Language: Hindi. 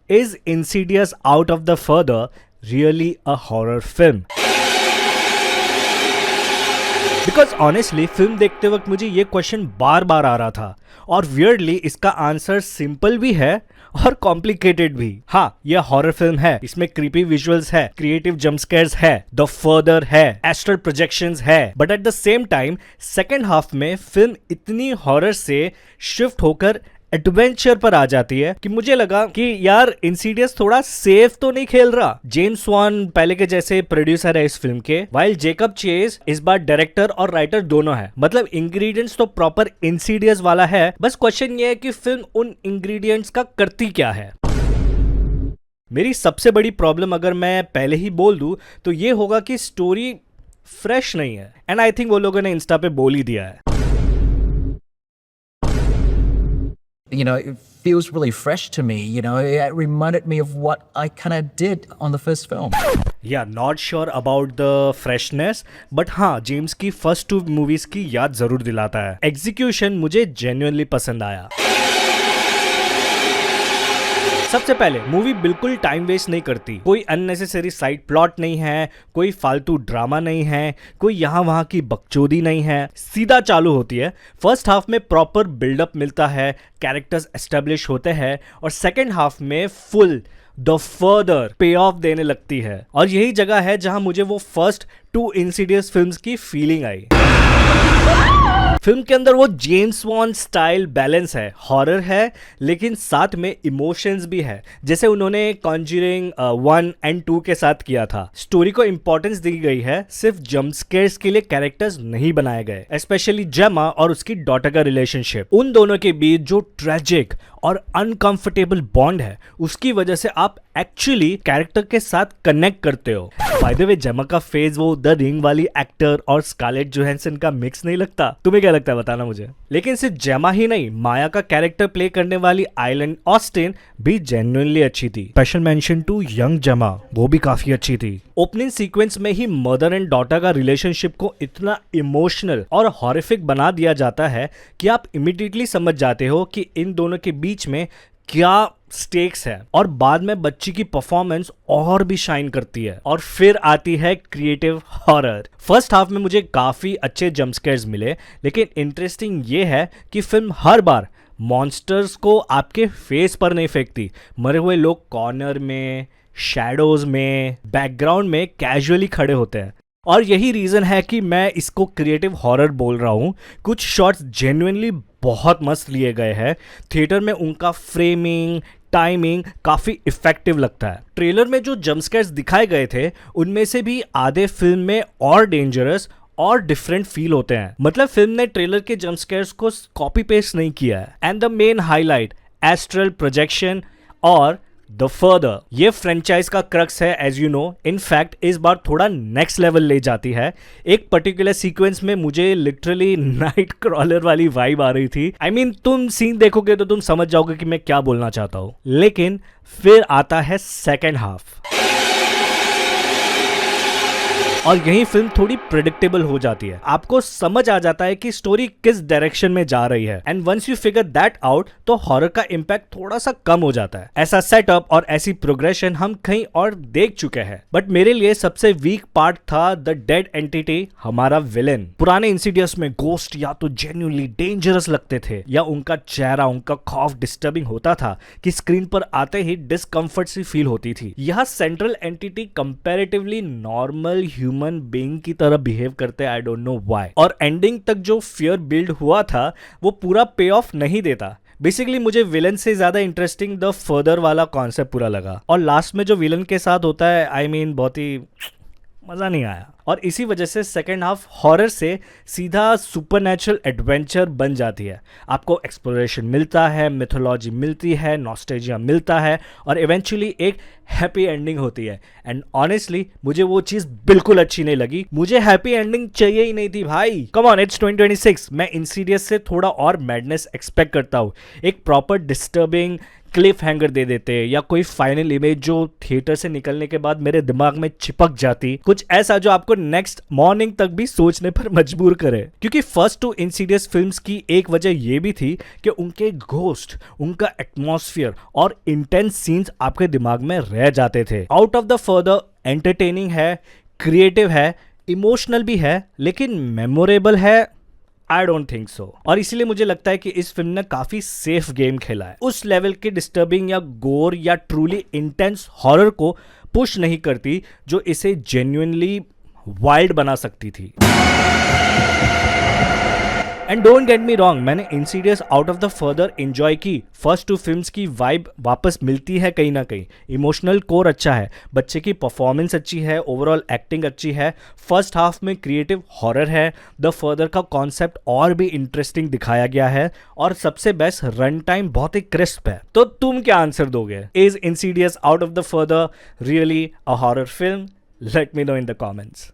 Is Insidious Out of the Further really a horror film? Because honestly film देखते वक्त मुझे ये क्वेश्चन बार बार आ रहा था और वियर्डली इसका आंसर सिंपल भी है और कॉम्प्लिकेटेड भी। हाँ, यह हॉरर फिल्म है, इसमें क्रीपी विजुअल्स है, क्रिएटिव जंप स्केयर्स है, द फर्दर है, एस्ट्रल प्रोजेक्शंस है, but at the same time second half में फिल्म इतनी हॉरर से शिफ्ट होकर एडवेंचर पर आ जाती है कि मुझे लगा कि यार इंसीडियस थोड़ा सेफ तो नहीं खेल रहा। जेम्स वॉन पहले के जैसे प्रोड्यूसर है इस फिल्म के, वाइल जेकब चेज इस बार डायरेक्टर और राइटर दोनों है। मतलब इंग्रेडिएंट्स तो प्रॉपर इंसीडियस वाला है, बस क्वेश्चन ये है कि फिल्म उन इंग्रेडिएंट्स का करती क्या है। मेरी सबसे बड़ी प्रॉब्लम अगर मैं पहले ही बोल दूं तो ये होगा कि स्टोरी फ्रेश नहीं है, एंड आई थिंक वो लोगों ने इंस्टा पे बोल ही दिया है। You know, it feels really fresh to me. You know, it reminded me of what I kind of did on the first film. Yeah, not sure about the freshness, but हाँ, जेम्स की फर्स्ट 2 मूवीज की याद जरूर दिलाता है। एग्जीक्यूशन मुझे जेन्युइनली पसंद आया। सबसे पहले मूवी बिल्कुल टाइम वेस्ट नहीं करती, कोई अननेसेसरी साइड प्लॉट नहीं है, कोई फालतू ड्रामा नहीं है, कोई यहाँ वहाँ की बकचोदी नहीं है, सीधा चालू होती है। फर्स्ट हाफ में प्रॉपर बिल्डअप मिलता है, कैरेक्टर्स एस्टेब्लिश होते हैं और सेकेंड हाफ में फुल द फर्दर पे ऑफ देने लगती है। और यही जगह है जहां मुझे वो फर्स्ट 2 इंसीडियस फिल्म्स की फीलिंग आई। फिल्म के अंदर वो जेम्स वॉन स्टाइल बैलेंस है, हॉरर है लेकिन साथ में इमोशंस भी है, जैसे उन्होंने कॉन्जरिंग 1 और 2 के साथ किया था। स्टोरी को इंपॉर्टेंस दी गई है, सिर्फ जंप स्केयर्स के लिए कैरेक्टर्स नहीं बनाए गए। स्पेशली जेमा और उसकी डॉटर का रिलेशनशिप, उन दोनों के बीच जो ट्रेजिक और अनकंफर्टेबल बॉन्ड है उसकी वजह से आप एक्चुअली कैरेक्टर के साथ कनेक्ट करते हो। बाय द वे, जेमा का फेज वो द रिंग वाली एक्टर और स्कारलेट जोहानसन का मिक्स नहीं लगता? तुम्हें क्या लगता है बताना मुझे। लेकिन सिर्फ जेमा ही नहीं, माया का कैरेक्टर प्ले करने वाली आइलैंड ऑस्टिन भी जेन्युइनली अच्छी थी। स्पेशल मेंशन टू यंग जेमा, वो भी काफी अच्छी थी। ओपनिंग सीक्वेंस में ही मदर एंड डॉटर का रिलेशनशिप को इतना इमोशनल और हॉरिफिक बना दिया जाता है कि आप इमीडिएटली समझ जाते हो कि इन दोनों के बीच में क्या स्टेक्स है, और बाद में बच्ची की परफॉर्मेंस और भी शाइन करती है। और फिर आती है क्रिएटिव हॉरर। फर्स्ट हाफ में मुझे काफी अच्छे जंप स्केयर्स मिले, लेकिन इंटरेस्टिंग ये है कि फिल्म हर बार मॉन्स्टर्स को आपके फेस पर नहीं फेंकती। मरे हुए लोग कॉर्नर में, शैडोज में, बैकग्राउंड में कैजुअली खड़े होते हैं, और यही रीजन है कि मैं इसको क्रिएटिव हॉरर बोल रहा हूँ। कुछ शॉट्स जेन्युइनली बहुत मस्त लिए गए हैं, थिएटर में उनका फ्रेमिंग, टाइमिंग काफी इफेक्टिव लगता है। ट्रेलर में जो जंप स्केयर्स दिखाए गए थे उनमें से भी आधे फिल्म में और डेंजरस और डिफरेंट फील होते हैं। मतलब फिल्म ने ट्रेलर के जंप स्केयर्स को कॉपी पेस्ट नहीं किया है। And the main highlight, astral projection और द फर्दर, ये फ्रेंचाइज का क्रक्स है एज यू नो। इनफैक्ट इस बार थोड़ा नेक्स्ट लेवल ले जाती है। एक पर्टिकुलर सीक्वेंस में मुझे लिटरली नाइट क्रॉलर वाली वाइब आ रही थी। I mean, तुम सीन देखोगे तो तुम समझ जाओगे कि मैं क्या बोलना चाहता हूँ। लेकिन फिर आता है सेकेंड हाफ और यही फिल्म थोड़ी प्रेडिक्टेबल हो जाती है। आपको समझ आ जाता है कि स्टोरी किस डायरेक्शन में जा रही है, and once you figure that out तो हॉरर का इम्पैक्ट थोड़ा सा कम हो जाता है। ऐसा सेटअप और ऐसी प्रोग्रेशन हम कहीं और देख चुके हैं, बट मेरे लिए सबसे वीक पार्ट था द डेड एंटिटी, हमारा विलेन। पुराने इंसीडियस में गोस्ट या तो जेन्युइनली डेंजरस लगते थे या उनका चेहरा, उनका खौफ डिस्टर्बिंग होता था कि स्क्रीन पर आते ही डिस्कम्फर्ट सी फील होती थी। यह central entity comparatively normal human being की तरह बिहेव करते हैं, आई डोंट नो व्हाई। और एंडिंग तक जो फियर बिल्ड हुआ था वो पूरा पे ऑफ नहीं देता। बेसिकली मुझे विलन से ज्यादा इंटरेस्टिंग द फर्दर वाला कॉन्सेप्ट पूरा लगा, और लास्ट में जो विलन के साथ होता है आई मीन बहुत ही मजा नहीं आया। और इसी वजह से सेकेंड हाफ हॉरर से सीधा सुपरनैचुरल एडवेंचर बन जाती है। आपको एक्सप्लोरेशन मिलता है, मिथोलॉजी मिलती है, नॉस्टैल्जिया मिलता है, और इवेंचुअली एक हैप्पी एंडिंग होती है। एंड ऑनेस्टली मुझे वो चीज़ बिल्कुल अच्छी नहीं लगी। मुझे हैप्पी एंडिंग चाहिए ही नहीं थी भाई। Come on, it's 2026। मैं इंसीडियस से थोड़ा और मैडनेस एक्सपेक्ट करता हूँ। एक प्रॉपर डिस्टर्बिंग क्लिफ हैंगर दे देते, या कोई फाइनल इमेज जो थिएटर से निकलने के बाद मेरे दिमाग में चिपक जाती, कुछ ऐसा जो आपको नेक्स्ट मॉर्निंग तक भी सोचने पर मजबूर करे। क्योंकि फर्स्ट टू इंसीडियस फिल्म्स की एक वजह ये भी थी कि उनके घोस्ट, उनका एटमॉस्फेयर और इंटेंस सीन्स आपके दिमाग में रह जाते थे। Out of the further entertaining है, क्रिएटिव है, इमोशनल भी है, लेकिन मेमोरेबल है, आई डोंट थिंक सो। और इसीलिए मुझे लगता है कि इस फिल्म ने काफी सेफ गेम खेला है। उस लेवल के डिस्टर्बिंग या गोर या ट्रूली इंटेंस हॉरर को पुश नहीं करती जो इसे जेन्युइनली वाइल्ड बना सकती थी। And don't get me wrong, मैंने Insidious out of the further enjoy की। फर्स्ट टू फिल्म्स की वाइब वापस मिलती है कहीं ना कहीं। इमोशनल कोर अच्छा है, बच्चे की परफॉर्मेंस अच्छी है, ओवरऑल एक्टिंग अच्छी है, फर्स्ट हाफ में क्रिएटिव हॉरर है, द फर्दर का कॉन्सेप्ट और भी इंटरेस्टिंग दिखाया गया है, और सबसे बेस्ट रन टाइम बहुत ही क्रिस्प है। तो तुम क्या आंसर दोगे? Is Insidious out of the further really a horror film? Let me know in the comments.